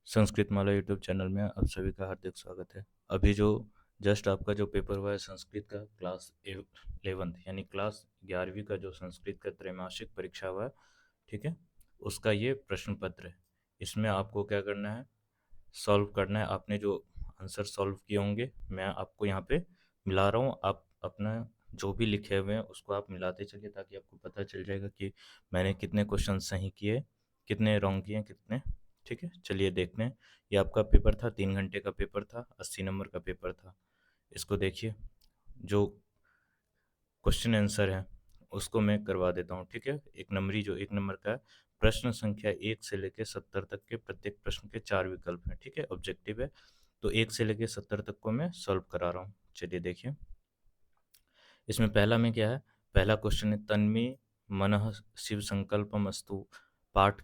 संस्कृत माला YouTube channel में आप सभी का हार्दिक स्वागत है। अभी जो जस्ट आपका जो पेपर हुआ है संस्कृत का क्लास 11th यानी क्लास 11वीं का जो संस्कृत का त्रैमासिक परीक्षा हुआ है, ठीक है, उसका ये प्रश्न पत्र है। इसमें आपको क्या करना है, सॉल्व करना है। आपने जो आंसर सॉल्व किए होंगे मैं आपको यहाँ पे मिला रहा हूँ। आप अपना जो भी लिखे हुए हैं उसको आप मिलाते चलिए ताकि आपको पता चल जाएगा कि मैंने कितने क्वेश्चन सही किए, कितने रॉन्ग किए, कितने। ठीक है, चलिए देखते हैं। ये आपका पेपर था, 3 घंटे का पेपर था, 80 नंबर का पेपर था। इसको देखिए, जो क्वेश्चन आंसर है उसको मैं करवा देता हूँ। ठीक है, जो 1 नंबर का है, प्रश्न संख्या 1 से लेकर 70 तक के प्रत्येक प्रश्न के 4 विकल्प हैं। ठीक है, ऑब्जेक्टिव है, तो 1 से लेकर 70 तक को मैं सॉल्व करा रहा हूँ। चलिए देखिए, इसमें पहला में क्या है, पहला क्वेश्चन है तन्मे मनः शिव संकल्पम अस्तु पाठ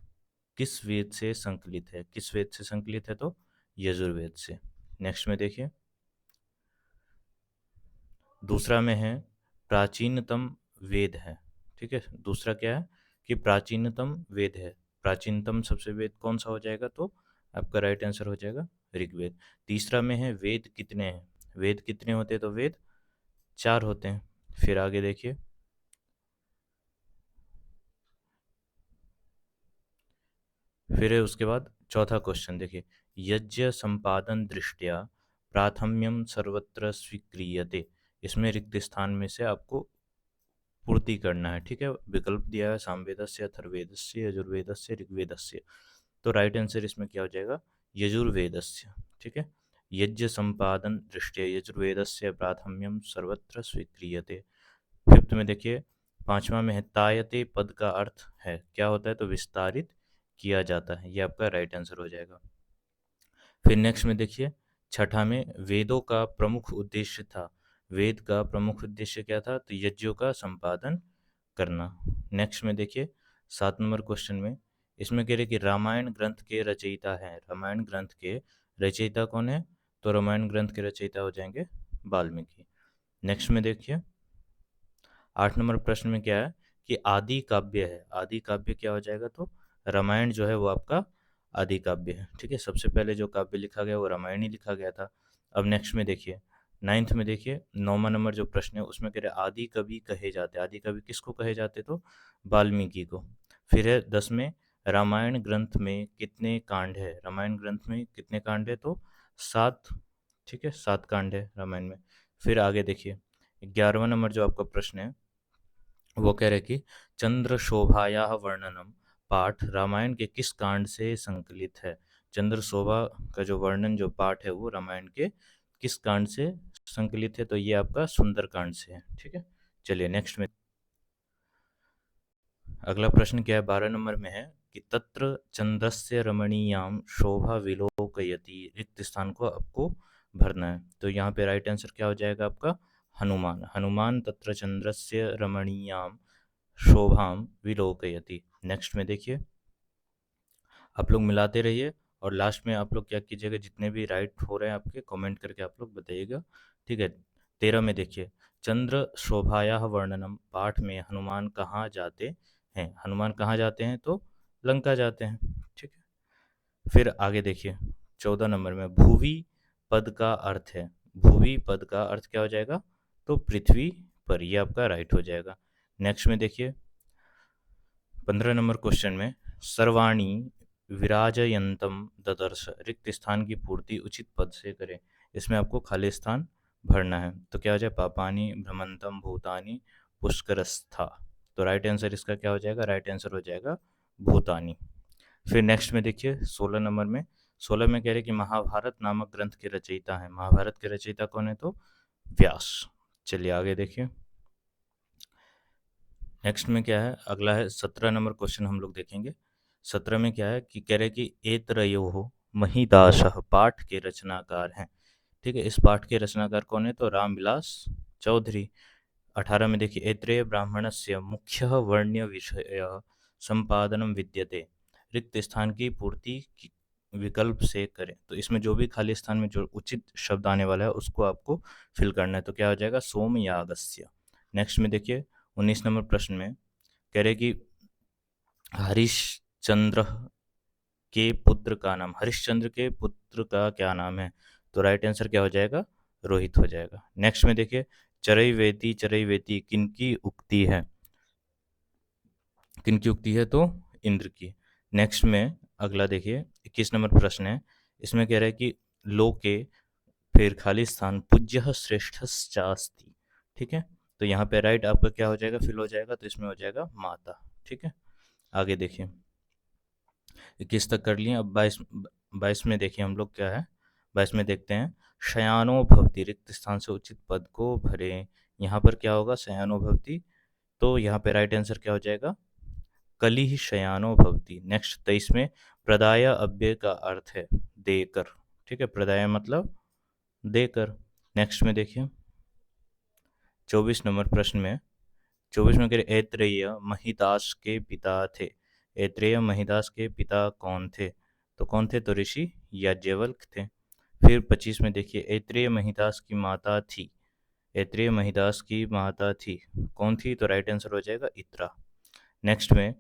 किस वेद से संकलित है। किस वेद से संकलित है, तो यजुर्वेद से। नेक्स्ट में देखिए, दूसरा में है प्राचीनतम वेद है। ठीक है, दूसरा क्या है कि प्राचीनतम वेद है। प्राचीनतम सबसे वेद कौन सा हो जाएगा, तो आपका राइट आंसर हो जाएगा ऋग्वेद। तीसरा में है वेद कितने हैं। वेद कितने होते हैं, तो वेद 4 होते हैं। फिर आगे देखिए, फिर है उसके बाद चौथा क्वेश्चन देखिए, यज्ञ संपादन दृष्टिया प्राथम्यम सर्वत्र स्वीक्रियते। इसमें रिक्त स्थान में से आपको पूर्ति करना है। ठीक है, विकल्प दिया है सामवेदस्य, अथर्वेदस्य, यजुर्वेदस्य, ऋग्वेदस्य। तो राइट आंसर इसमें क्या हो जाएगा, यजुर्वेदस्य। ठीक है, यज्ञ संपादन दृष्टिया यजुर्वेदस्य प्राथम्यम सर्वत्र स्वीक्रियते। फिफ्थ में देखिए, पांचवा में है तायते पद का अर्थ है क्या होता है, तो विस्तारित किया जाता है। ये आपका राइट आंसर हो जाएगा। फिर नेक्स्ट में देखिए, छठा में वेदों का प्रमुख उद्देश्य था। वेद का प्रमुख उद्देश्य क्या था, तो यज्ञों का संपादन करना। नेक्स्ट में देखिए, 7 नंबर क्वेश्चन में इसमें कह रहे कि रामायण ग्रंथ के रचयिता है। रामायण ग्रंथ के रचयिता कौन है, तो रामायण ग्रंथ के रचयिता हो जाएंगे वाल्मीकि। नेक्स्ट में देखिए, 8 नंबर प्रश्न में क्या है कि आदि काव्य है। आदि काव्य क्या हो जाएगा, तो रामायण जो है वो आपका आदि काव्य है। ठीक है, सबसे पहले जो काव्य लिखा गया वो रामायण ही लिखा गया था। अब नेक्स्ट में देखिए, 9th में देखिए, 9वां नंबर जो प्रश्न है उसमें कह रहे आदि कवि कहे जाते। आदि कवि किसको कहे जाते, तो वाल्मीकि को। फिर है 10 में, रामायण ग्रंथ में कितने कांड है। रामायण ग्रंथ में कितने कांड है, तो 7। ठीक है, 7 कांड है रामायण में। फिर आगे देखिए, 11वां नंबर जो आपका प्रश्न है वो कह रहे कि चंद्र शोभाया वर्णनम पाठ रामायण के किस कांड से संकलित है। चंद्र शोभा का जो वर्णन, जो पाठ है वो रामायण के किस कांड से संकलित है, तो ये आपका सुंदर कांड से है। ठीक है, चलिए नेक्स्ट में अगला प्रश्न क्या है, 12 नंबर में है कि तत्र चंद्रस्य रमणीयाम शोभा विलोकयति। रिक्त स्थान को आपको भरना है। तो यहाँ पे राइट आंसर क्या हो जाएगा आपका, हनुमान। हनुमान तत्र चंद्रस्य रमणीयाम शोभाम विलोकयति। नेक्स्ट में देखिए, आप लोग मिलाते रहिए और लास्ट में आप लोग क्या कीजिएगा, जितने भी राइट हो रहे हैं आपके कमेंट करके आप लोग बताइएगा। ठीक है, 13 में देखिए, चंद्र शोभाया वर्णनम पाठ में हनुमान कहाँ जाते हैं। हनुमान कहाँ जाते हैं, तो लंका जाते हैं। ठीक है, फिर आगे देखिए, 14 नंबर में भूवि पद का अर्थ है। भूवि पद का अर्थ क्या हो जाएगा, तो पृथ्वी पर। ये आपका राइट हो जाएगा। नेक्स्ट में देखिए, 15 नंबर क्वेश्चन में सर्वाणी विराजयंतम ददर्श। रिक्त स्थान की पूर्ति उचित पद से करें। इसमें आपको खाली स्थान भरना है। तो क्या हो जाए, पापानी भ्रमंतम भूतानी पुष्करस्था। तो राइट आंसर इसका क्या हो जाएगा, राइट आंसर हो जाएगा भूतानी। फिर नेक्स्ट में देखिए, 16 नंबर में, 16 में कह रहे कि महाभारत नामक ग्रंथ के रचयिता है। महाभारत के रचयिता कौन है, तो व्यास। चलिए आगे देखिए, नेक्स्ट में क्या है, अगला है 17 नंबर क्वेश्चन हम लोग देखेंगे। 17 में क्या है कि कह रहे कि एतरयो महिदास पाठ के रचनाकार हैं। ठीक है, इस पाठ के रचनाकार कौन है, तो रामविलास चौधरी। 18 में देखिए, ऐत्रेय ब्राह्मणस्य मुख्य वर्ण्य विषय संपादनम विद्यते। रिक्त स्थान की पूर्ति विकल्प से करें। तो इसमें जो भी खाली स्थान में जो उचित शब्द आने वाला है उसको आपको फिल करना है। तो क्या हो जाएगा, सोमयागस्य। नेक्स्ट में देखिए, 19 नंबर प्रश्न में कह रहे कि हरिश्चंद्र के पुत्र का नाम, हरिश्चंद्र के पुत्र का क्या नाम है? तो राइट आंसर क्या हो जाएगा? रोहित हो जाएगा। नेक्स्ट में देखिए, चरई वेती किनकी उक्ति है? किनकी उक्ति है? तो इंद्र की। नेक्स्ट में अगला देखिए, 21 नंबर प्रश्न है। इसमें कह रहा है कि लोके फिर खाली स्थान पूज्य श्रेष्ठश्चास्ति। ठीक है, तो यहाँ पे राइट आपका क्या हो जाएगा? फिल हो जाएगा, तो इसमें हो जाएगा माता। ठीक है, आगे देखिए, 21 तक कर लिए। अब 22 में देखिए हम लोग क्या है, 22 में देखते हैं, शयानो भवति, रिक्त स्थान से उचित पद को भरे। यहाँ पर क्या होगा? शयानो भवति, तो यहाँ पे राइट आंसर क्या हो जाएगा? कली ही शयानो भवति। नेक्स्ट 23 में, प्रदाय अव्यय का अर्थ है देकर। ठीक है, प्रदाय मतलब देकर। नेक्स्ट में देखिए, 24 नंबर प्रश्न में, 24 में कह रहे ऐत्रेय महिदास के पिता थे। ऐत्रेय महिदास के पिता कौन थे? तो कौन थे? तो ऋषि याज्ञवल्क्य थे। फिर 25 में देखिए, ऐत्रेय महिदास की माता थी। ऐत्रेय महिदास की माता थी, कौन थी? तो राइट आंसर हो जाएगा इत्रा। नेक्स्ट में,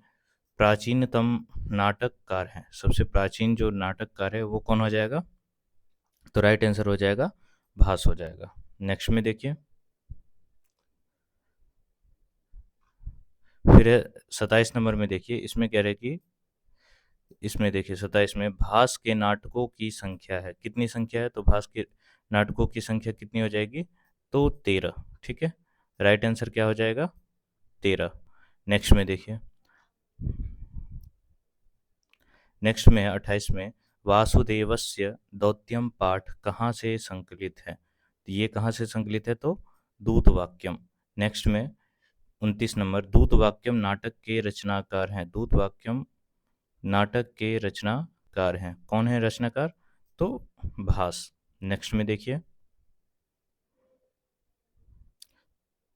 प्राचीनतम नाटककार है, सबसे प्राचीन जो नाटककार है वो कौन हो जाएगा? तो राइट आंसर हो जाएगा भास हो जाएगा। नेक्स्ट में देखिए, फिर 27 नंबर में देखिए, इसमें कह रहे कि, इसमें देखिए 27 में, भास के नाटकों की संख्या है, कितनी संख्या है? तो भास के नाटकों की संख्या कितनी हो जाएगी? तो 13। ठीक है, राइट आंसर क्या हो जाएगा? 13। नेक्स्ट में देखिए, नेक्स्ट में 28 में, वासुदेवस्य दौत्यम पाठ कहाँ से संकलित है? तो ये कहाँ से संकलित है? तो दूत वाक्यम। नेक्स्ट में 29 नंबर, दूत वाक्यम नाटक के रचनाकार हैं। दूत वाक्यम नाटक के रचनाकार हैं, कौन है रचनाकार? तो भास। नेक्स्ट में देखिए,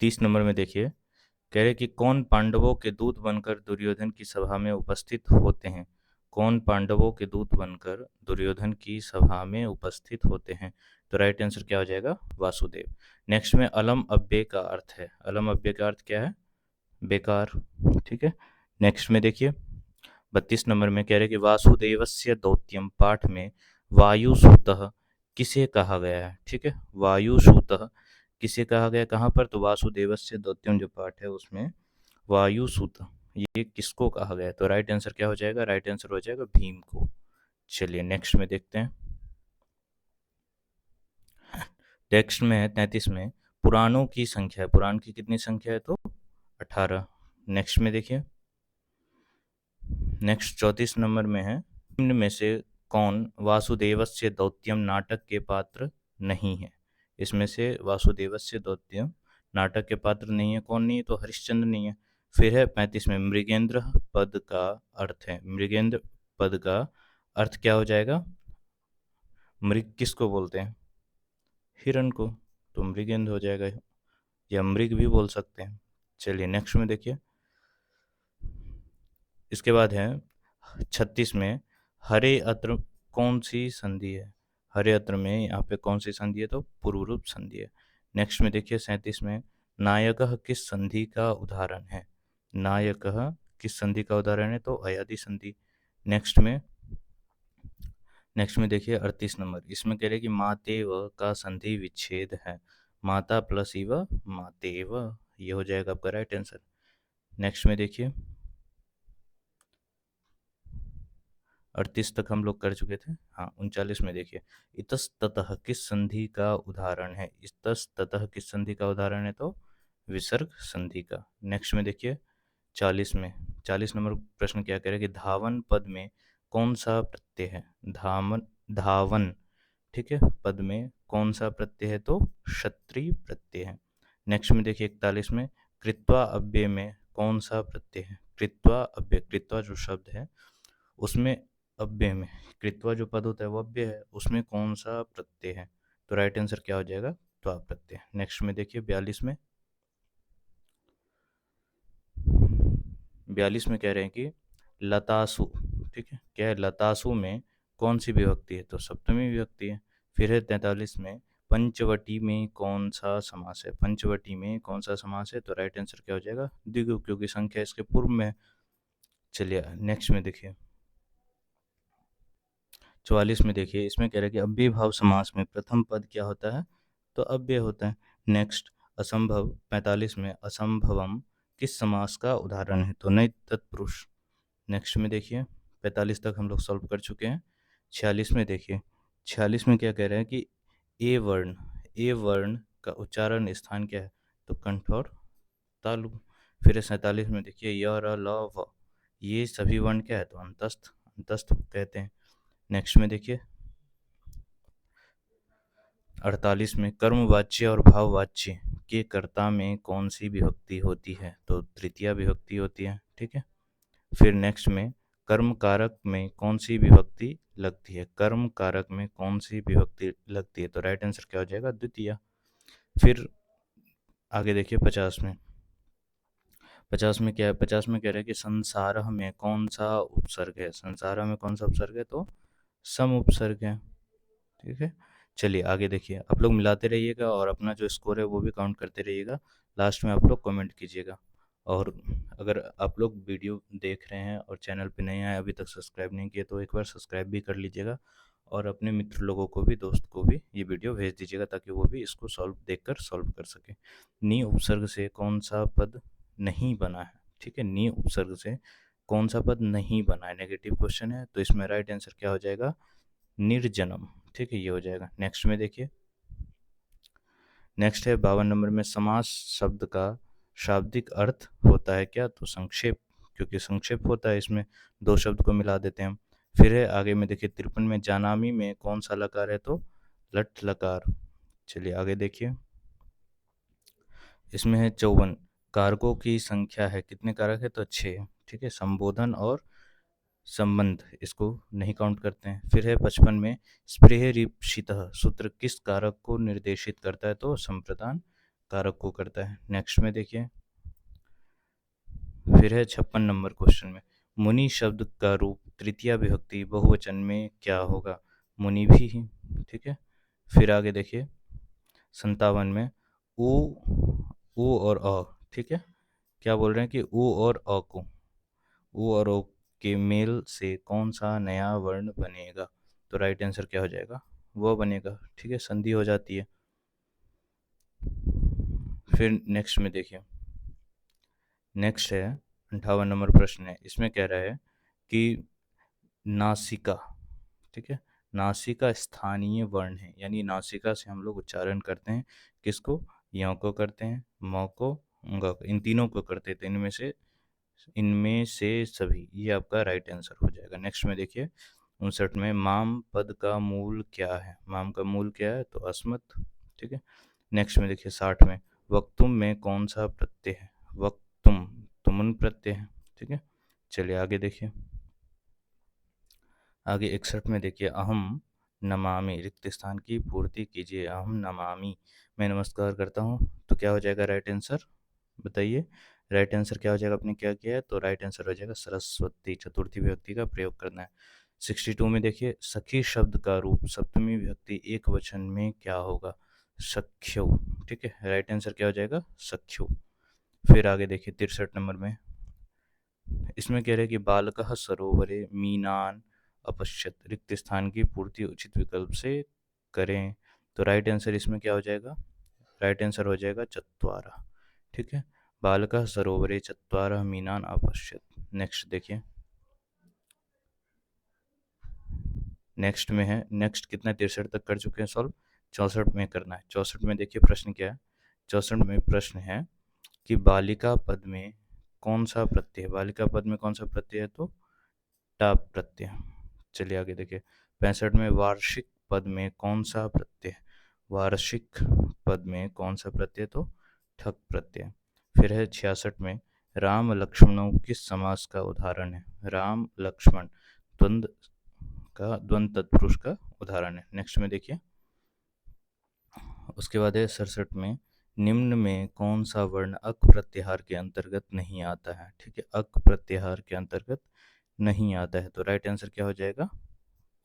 30 नंबर में देखिए, कह रहे कि कौन पांडवों के दूत बनकर दुर्योधन की सभा में उपस्थित होते हैं? कौन पांडवों के दूत बनकर दुर्योधन की सभा में उपस्थित होते हैं? तो राइट आंसर क्या हो जाएगा? वासुदेव। नेक्स्ट में, अलम अव्यय का अर्थ है, अलम अव्यय का अर्थ क्या है? बेकार। ठीक है, नेक्स्ट में देखिए, 32 नंबर में कह रहे कि वासुदेवस्य दौत्यम पाठ में वायुसूतः किसे कहा गया है? ठीक है, वायुसूतः किसे कहा गया? कहाँ पर? तो वासुदेवस्य दौत्यम जो पाठ है उसमें वायुसूत, ये किसको कहा गया? तो राइट आंसर क्या हो जाएगा? राइट आंसर हो जाएगा भीम को। चलिए नेक्स्ट में देखते हैं। नेक्स्ट में है 33 में, पुराणों की संख्या है, पुराण की कितनी संख्या है? तो 18। नेक्स्ट में देखिए, नेक्स्ट 34 नंबर में है, निम्न में से कौन वासुदेवस्य दौत्यम नाटक के पात्र नहीं है? इसमें से वासुदेवस्य दौत्यम नाटक के पात्र नहीं है, कौन नहीं है? तो हरिश्चंद्र नहीं है। फिर है 35 में, मृगेंद्र पद का अर्थ है, मृगेंद्र पद का अर्थ क्या हो जाएगा? मृग किसको बोलते हैं? हिरण को, तो मृगेंद्र हो जाएगा, या मृग भी बोल सकते हैं। चलिए नेक्स्ट में देखिए, इसके बाद है 36 में, हरे अत्र कौन सी संधि है? हरे अत्र में यहाँ पे कौन सी संधि है? तो पूर्व रूप संधि है। नेक्स्ट में देखिए 37 में, नायकः किस संधि का उदाहरण है? नायकः किस संधि का उदाहरण है? तो अयादि संधि। नेक्स्ट में, देखिए 38 नंबर, इसमें कह रहे कि मातेव का संधि विच्छेद है। माता प्लस इव मातेव, ये हो जाएगा आपका राइट आंसर। नेक्स्ट में देखिए, 38 तक हम लोग कर चुके थे। हाँ, 39 में देखिए, इतस्ततः किस संधि का उदाहरण है? इतस्ततः किस संधि का उदाहरण है? तो विसर्ग संधि का। नेक्स्ट में देखिए 40 में, 40 नंबर प्रश्न क्या कह रहे हैं कि धावन पद में कौन सा प्रत्यय है? धावन, धावन, ठीक है, पद में कौन सा प्रत्यय है? तो क्षत्रिय प्रत्यय है। नेक्स्ट में देखिए 41 में, कृत्वा अव्यय में कौन सा प्रत्यय है? कृत्वा अव्यय, कृत्वा जो शब्द है उसमें अव्यय में, कृत्वा जो पद होता है वो अव्यय है, उसमें कौन सा प्रत्यय है? तो राइट आंसर क्या हो जाएगा? त्वा प्रत्यय। नेक्स्ट में देखिए 42 में, 42 में कह रहे हैं कि लतासु, ठीक है, क्या है? लतासु में कौन सी विभक्ति है? तो सप्तमी विभक्ति है। फिर है 43 में, पंचवटी में कौन सा समास है? पंचवटी में कौन सा समास है? तो राइट आंसर क्या हो जाएगा? द्विगु, क्योंकि संख्या इसके पूर्व में है। चलिए नेक्स्ट में देखिए, 44 में देखिए, इसमें कह रहा है कि अव्ययीभाव समास में प्रथम पद क्या होता है, तो अव्यय होता है। नेक्स्ट असंभव 45 में असंभवम किस समास का उदाहरण है, तो नई तत्पुरुष। नेक्स्ट में देखिए 45 तक हम लोग सॉल्व कर चुके हैं। 46 में देखिए, 46 में क्या कह रहे हैं कि ए वर्ण, ए वर्ण का उच्चारण स्थान क्या है, तो कंठ और तालु। फिर 47 में देखिए य र ल व, ये सभी वर्ण क्या है, तो अंतस्थ, अंतस्थ कहते हैं। नेक्स्ट में देखिए 48 में कर्मवाच्य और भाववाच्य के कर्ता में कौन सी विभक्ति होती है, तो तृतीया विभक्ति होती है, ठीक है। फिर नेक्स्ट में कर्म कारक में कौन सी विभक्ति लगती है, कर्म कारक में कौन सी विभक्ति लगती है, तो राइट आंसर क्या हो जाएगा, द्वितीय। फिर आगे देखिए 50 में, 50 में क्या है, 50 में कह रहे हैं कि संसार में कौन सा उपसर्ग है, संसार में कौन सा उपसर्ग है, तो सम उपसर्ग है, ठीक है। चलिए आगे देखिए, आप लोग मिलाते रहिएगा और अपना जो स्कोर है वो भी काउंट करते रहिएगा। लास्ट में आप लोग कमेंट कीजिएगा। और अगर आप लोग वीडियो देख रहे हैं और चैनल पे नए आए, अभी तक सब्सक्राइब नहीं किए, तो एक बार सब्सक्राइब भी कर लीजिएगा और अपने मित्र लोगों को भी, दोस्त को भी ये वीडियो भेज दीजिएगा ताकि वो भी इसको देखकर सॉल्व कर सके। नी उपसर्ग से कौन सा पद नहीं बना है, ठीक है, नी उपसर्ग से कौन सा पद नहीं बना है, नेगेटिव क्वेश्चन है, तो इसमें राइट आंसर क्या हो जाएगा, निर्जनम, ठीक है, ये हो जाएगा। नेक्स्ट में देखिए, नेक्स्ट है 52 नंबर में समास शब्द का शाब्दिक अर्थ होता है क्या, तो संक्षेप, क्योंकि संक्षेप होता है इसमें, दो शब्द को मिला देते हैं हम। फिर है आगे में देखिए 53 में जानामी में कौन सा लकार है, तो लट लकार। चलिए आगे देखिए, इसमें है 54, कारकों की संख्या है, कितने कारक है, तो 6, ठीक है, संबोधन और संबंध इसको नहीं काउंट करते हैं। फिर है 55 में स्पृहरीप्सितः सूत्र किस कारक को निर्देशित करता है, तो संप्रदान कारक को करता है। नेक्स्ट में देखिए, फिर है 56 नंबर क्वेश्चन में मुनि शब्द का रूप तृतीया विभक्ति बहुवचन में क्या होगा, मुनि भी ही, ठीक है। फिर आगे देखिए 57 में उ और अ, ठीक है, क्या बोल रहे हैं कि उ और अ को, उ और ओ के मेल से कौन सा नया वर्ण बनेगा, तो राइट आंसर क्या हो जाएगा, वो बनेगा, ठीक है, संधि हो जाती है। फिर नेक्स्ट में देखिए, नेक्स्ट है 58 नंबर प्रश्न है, इसमें कह रहा है कि नासिका, ठीक है, नासिका स्थानीय वर्ण है, यानी नासिका से हम लोग उच्चारण करते हैं, किसको, यों को करते हैं, मौ को, ग को, इन तीनों को करते हैं, तो इनमें से सभी, ये आपका राइट आंसर हो जाएगा। नेक्स्ट में देखिए 59 में माम पद का मूल क्या है, माम का मूल क्या है, तो अस्मत्, ठीक है। नेक्स्ट में देखिए 60 में वक्तुम में कौन सा प्रत्यय है, वक्तुम तुमुन प्रत्यय है, ठीक है। चलिए आगे देखिए, आगे 61 में देखिए अहम नमामि रिक्त स्थान की पूर्ति कीजिए, अहम नमामि, मैं नमस्कार करता हूँ, तो क्या हो जाएगा राइट आंसर, बताइए राइट आंसर क्या हो जाएगा, आपने क्या किया है, तो राइट आंसर हो जाएगा सरस्वती, चतुर्थी विभक्ति का प्रयोग करना है। 62 में देखिए सखी शब्द का रूप सप्तमी विभक्ति एक वचन में क्या होगा, सख्यो, ठीक है, राइट आंसर क्या हो जाएगा, सख्यो। फिर आगे देखिए 63 नंबर में, इसमें कह रहे हैं कि बालकः सरोवरे मीनान अपश्यत, रिक्त स्थान की पूर्ति उचित विकल्प से करें, तो राइट आंसर इसमें क्या हो जाएगा, राइट आंसर हो जाएगा चत्वारा, ठीक है, बालकः सरोवरे चत्वारः मीनान अपश्यत। नेक्स्ट देखिए, नेक्स्ट में है, नेक्स्ट कितना 63 तक कर चुके हैं सॉल्व, 64 में करना है। 64 में देखिए प्रश्न क्या है, 64 में प्रश्न है कि बालिका पद में कौन सा प्रत्यय है, बालिका पद में कौन सा प्रत्यय है, तो टाप प्रत्यय। चलिए आगे देखिए 65 में वार्षिक पद में कौन सा प्रत्यय, वार्षिक पद में कौन सा प्रत्यय, तो ठक प्रत्यय। फिर है 66 में राम लक्ष्मणों किस समास का उदाहरण है, राम लक्ष्मण द्वंद्व का, द्वंद्व तत्पुरुष का उदाहरण है। नेक्स्ट में देखिए, उसके बाद है 67 में निम्न में कौन सा वर्ण अक प्रत्याहार के अंतर्गत नहीं आता है, ठीक है, अक प्रत्याहार के अंतर्गत नहीं आता है, तो राइट आंसर क्या हो जाएगा,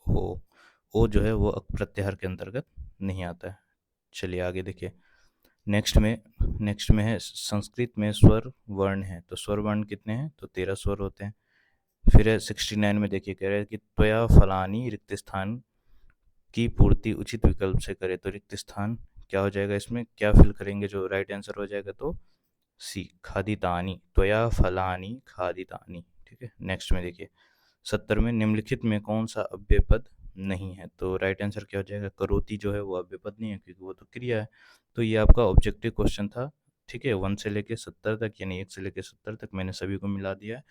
ओ जो है वो अक प्रत्याहार के अंतर्गत नहीं आता है। चलिए आगे देखिए, नेक्स्ट में है संस्कृत में स्वर वर्ण है, तो स्वर वर्ण कितने हैं, तो 13 स्वर होते हैं। फिर है 69 में, देखिए कह रहे हैं कि त्वया फलानी रिक्त स्थान की पूर्ति उचित विकल्प से करे। तो रिक्त स्थान क्या हो जाएगा, इसमें क्या फिल करेंगे, जो राइट आंसर हो जाएगा तो सी, खादितानी, त्वया फलानी खादितानी। ठीक है, नेक्स्ट में देखिए 70 में, निम्नलिखित में कौन सा अव्यय पद नहीं है। तो राइट आंसर क्या हो जाएगा, करोति जो है वो अव्यय पद नहीं है, क्योंकि वो तो क्रिया है। तो ये आपका ऑब्जेक्टिव क्वेश्चन था। ठीक है, 1 से लेके 70 तक, यानी 1 से लेके 70 तक मैंने सभी को मिला दिया है।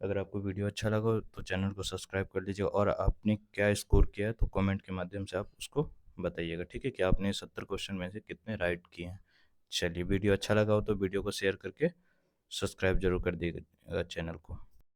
अगर आपको वीडियो अच्छा लगा हो तो चैनल को सब्सक्राइब कर लीजिए, और आपने क्या स्कोर किया है तो कमेंट के माध्यम से आप उसको बताइएगा। ठीक है, कि आपने 70 क्वेश्चन में से कितने राइट किए हैं। चलिए, वीडियो अच्छा लगा हो तो वीडियो को शेयर करके सब्सक्राइब जरूर कर दीजिएगा चैनल को।